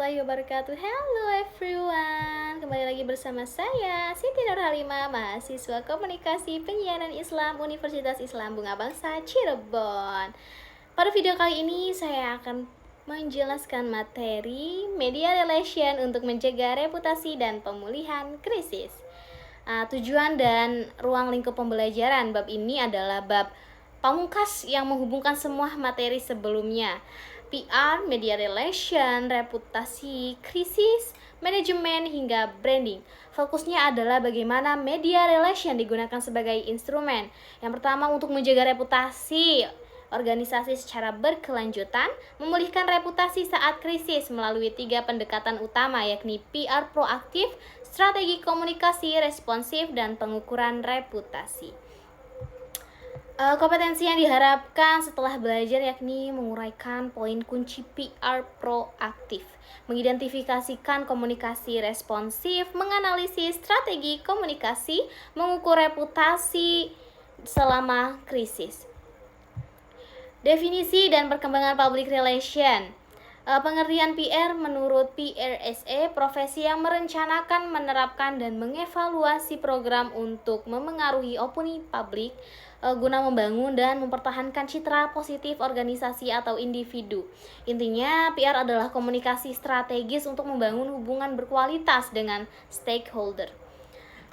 warahmatullahi wabarakatuh. Hello everyone, kembali lagi bersama saya Siti Nurhalimah, mahasiswa Komunikasi Penyiaran Islam Universitas Islam Bunga Bangsa Cirebon. Pada video kali ini saya akan menjelaskan materi media relation untuk mencegah reputasi dan pemulihan krisis. Tujuan dan ruang lingkup pembelajaran bab ini adalah bab pamungkas yang menghubungkan semua materi sebelumnya. PR, media relation, reputasi, krisis, manajemen, hingga branding. Fokusnya adalah bagaimana media relation digunakan sebagai instrumen. Yang pertama, untuk menjaga reputasi organisasi secara berkelanjutan, memulihkan reputasi saat krisis melalui 3 pendekatan utama, yakni PR proaktif, strategi komunikasi responsif, dan pengukuran reputasi. Kompetensi yang diharapkan setelah belajar yakni menguraikan poin kunci PR proaktif, mengidentifikasikan komunikasi responsif, menganalisis strategi komunikasi, mengukur reputasi selama krisis. Definisi dan perkembangan public relation. Pengertian PR menurut PRSE, profesi yang merencanakan, menerapkan, dan mengevaluasi program untuk memengaruhi opini publik guna membangun dan mempertahankan citra positif organisasi atau individu. Intinya, PR adalah komunikasi strategis untuk membangun hubungan berkualitas dengan stakeholder.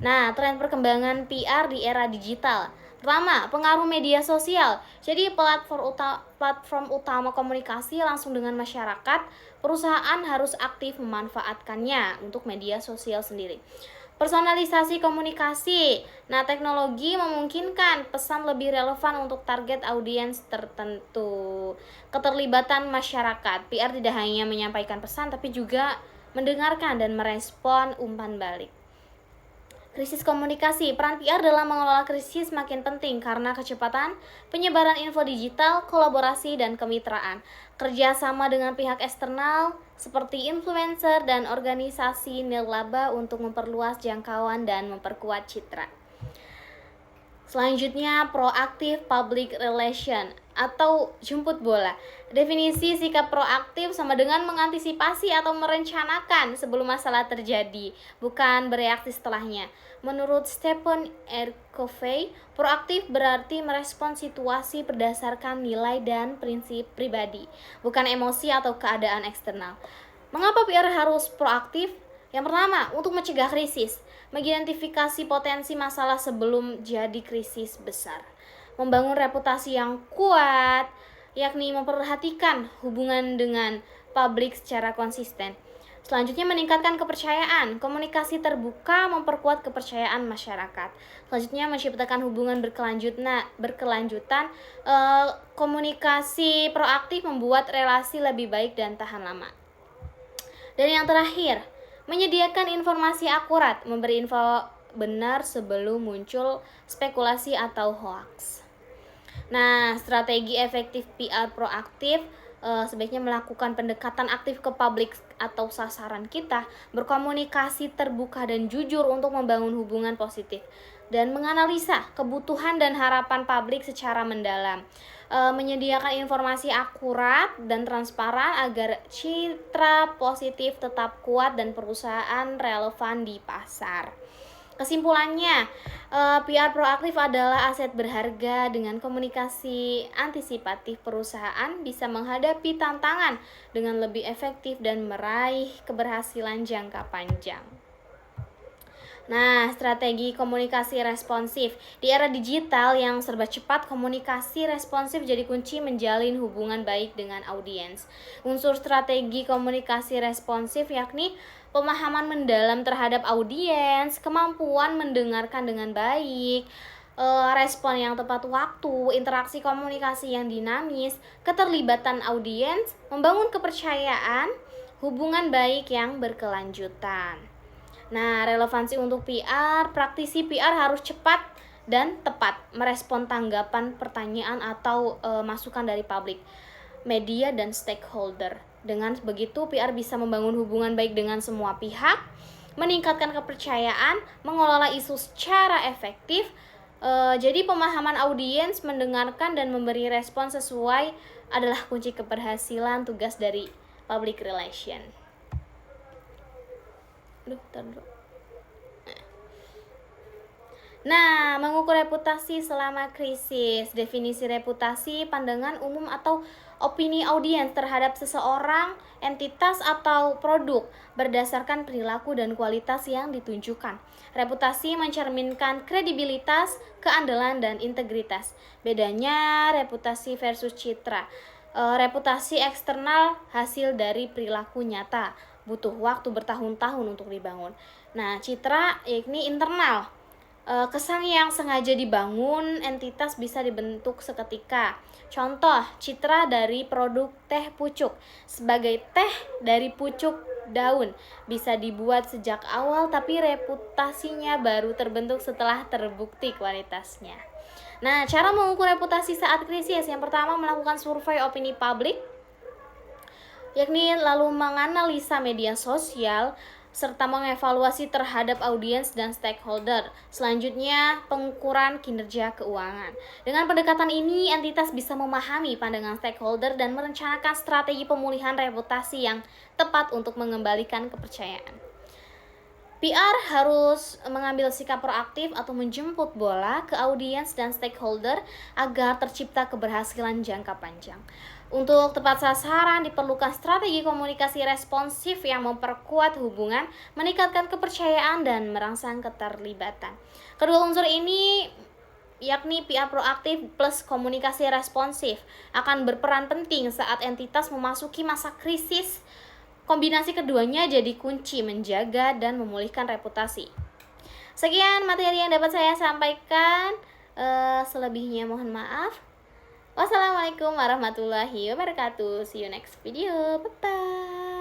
Nah, tren perkembangan PR di era digital. Pertama, pengaruh media sosial. Jadi platform utama komunikasi langsung dengan masyarakat, perusahaan harus aktif memanfaatkannya untuk media sosial sendiri. Personalisasi komunikasi. Nah, teknologi memungkinkan pesan lebih relevan untuk target audiens tertentu. Keterlibatan masyarakat. PR tidak hanya menyampaikan pesan tapi juga mendengarkan dan merespon umpan balik. Krisis komunikasi. Peran PR dalam mengelola krisis makin penting karena kecepatan penyebaran info digital, kolaborasi, dan kemitraan. Kerja sama dengan pihak eksternal seperti influencer dan organisasi nirlaba untuk memperluas jangkauan dan memperkuat citra. Selanjutnya, proaktif public relation atau jemput bola. Definisi sikap proaktif sama dengan mengantisipasi atau merencanakan sebelum masalah terjadi, bukan bereaksi setelahnya. Menurut Stephen R. Covey, proaktif berarti merespon situasi berdasarkan nilai dan prinsip pribadi, bukan emosi atau keadaan eksternal. Mengapa PR harus proaktif? Yang pertama, untuk mencegah krisis, mengidentifikasi potensi masalah sebelum jadi krisis besar. Membangun reputasi yang kuat, yakni memperhatikan hubungan dengan publik secara konsisten. Selanjutnya, meningkatkan kepercayaan, komunikasi terbuka memperkuat kepercayaan masyarakat. Selanjutnya, menciptakan hubungan berkelanjutan, komunikasi proaktif membuat relasi lebih baik dan tahan lama. Dan yang terakhir, menyediakan informasi akurat, memberi info benar sebelum muncul spekulasi atau hoaks. Nah, strategi efektif PR proaktif sebaiknya melakukan pendekatan aktif ke publik atau sasaran kita, berkomunikasi terbuka dan jujur untuk membangun hubungan positif, dan menganalisa kebutuhan dan harapan publik secara mendalam. Menyediakan informasi akurat dan transparan agar citra positif tetap kuat dan perusahaan relevan di pasar. Kesimpulannya, PR proaktif adalah aset berharga. Dengan komunikasi antisipatif, perusahaan bisa menghadapi tantangan dengan lebih efektif dan meraih keberhasilan jangka panjang. Nah, strategi komunikasi responsif. Di era digital yang serba cepat, komunikasi responsif jadi kunci menjalin hubungan baik dengan audiens. Unsur strategi komunikasi responsif yakni pemahaman mendalam terhadap audiens, kemampuan mendengarkan dengan baik, respon yang tepat waktu, interaksi komunikasi yang dinamis, keterlibatan audiens, membangun kepercayaan, hubungan baik yang berkelanjutan. Nah, relevansi untuk PR, praktisi PR harus cepat dan tepat merespon tanggapan, pertanyaan, atau masukan dari publik, media, dan stakeholder. Dengan begitu, PR bisa membangun hubungan baik dengan semua pihak, meningkatkan kepercayaan, mengelola isu secara efektif. Jadi pemahaman audiens, mendengarkan, dan memberi respon sesuai adalah kunci keberhasilan tugas dari public relation. Tar dulu. Nah, mengukur reputasi selama krisis. Definisi reputasi, pandangan umum atau opini audiens terhadap seseorang, entitas, atau produk berdasarkan perilaku dan kualitas yang ditunjukkan. Reputasi mencerminkan kredibilitas, keandalan, dan integritas. Bedanya reputasi versus citra. Reputasi eksternal hasil dari perilaku nyata, butuh waktu bertahun-tahun untuk dibangun. Nah, citra yakni internal. Kesan yang sengaja dibangun entitas bisa dibentuk seketika. Contoh, citra dari produk teh pucuk. Sebagai teh dari pucuk daun bisa dibuat sejak awal, tapi reputasinya baru terbentuk setelah terbukti kualitasnya. Nah, cara mengukur reputasi saat krisis. Yang pertama, melakukan survei opini publik, yakni lalu menganalisa media sosial serta mengevaluasi terhadap audiens dan stakeholder. Selanjutnya, pengukuran kinerja keuangan. Dengan pendekatan ini, entitas bisa memahami pandangan stakeholder dan merencanakan strategi pemulihan reputasi yang tepat untuk mengembalikan kepercayaan. PR harus mengambil sikap proaktif atau menjemput bola ke audiens dan stakeholder agar tercipta keberhasilan jangka panjang. Untuk tepat sasaran diperlukan strategi komunikasi responsif yang memperkuat hubungan, meningkatkan kepercayaan, dan merangsang keterlibatan. Kedua unsur ini, yakni PR proaktif plus komunikasi responsif, akan berperan penting saat entitas memasuki masa krisis. Kombinasi keduanya jadi kunci menjaga dan memulihkan reputasi. Sekian materi yang dapat saya sampaikan. Selebihnya mohon maaf. Wassalamualaikum warahmatullahi wabarakatuh. See you next video. Bye-bye.